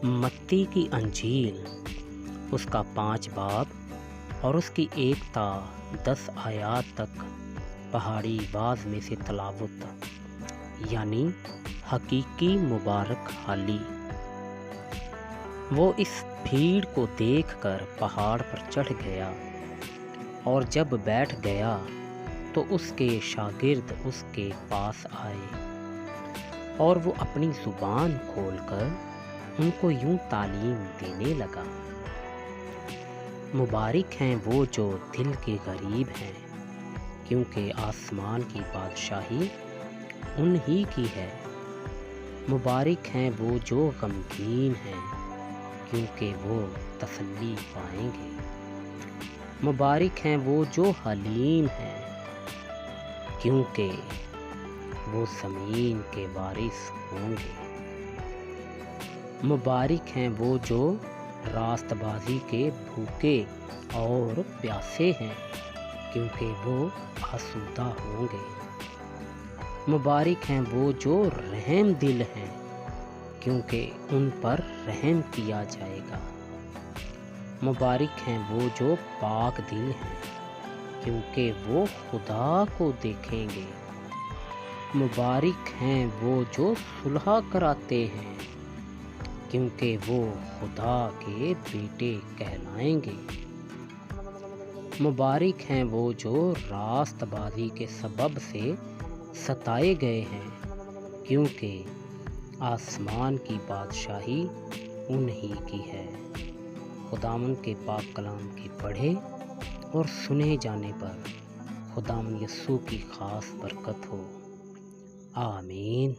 متی کی انجیل، اس کا 5 باب اور اس کی 1 تا 10 آیات تک پہاڑی آواز میں سے تلاوت، یعنی حقیقی مبارک حالی۔ وہ اس بھیڑ کو دیکھ کر پہاڑ پر چڑھ گیا، اور جب بیٹھ گیا تو اس کے شاگرد اس کے پاس آئے، اور وہ اپنی زبان کھول کر ان کو یوں تعلیم دینے لگا: مبارک ہیں وہ جو دل کے غریب ہیں، کیونکہ آسمان کی بادشاہی انہی کی ہے۔ مبارک ہیں وہ جو غمگین ہیں، کیونکہ وہ تسلی پائیں گے۔ مبارک ہیں وہ جو حلیم ہیں، کیونکہ وہ زمین کے وارث ہوں گے۔ مبارک ہیں وہ جو راست بازی کے بھوکے اور پیاسے ہیں، کیونکہ وہ آسودہ ہوں گے۔ مبارک ہیں وہ جو رحم دل ہیں، کیونکہ ان پر رحم کیا جائے گا۔ مبارک ہیں وہ جو پاک دل ہیں، کیونکہ وہ خدا کو دیکھیں گے۔ مبارک ہیں وہ جو صلح کراتے ہیں، کیونکہ وہ خدا کے بیٹے کہلائیں گے۔ مبارک ہیں وہ جو راست بازی کے سبب سے ستائے گئے ہیں، کیونکہ آسمان کی بادشاہی انہی کی ہے۔ خداوند کے پاک کلام کی پڑھے اور سنے جانے پر خداوند یسوع کی خاص برکت ہو۔ آمین۔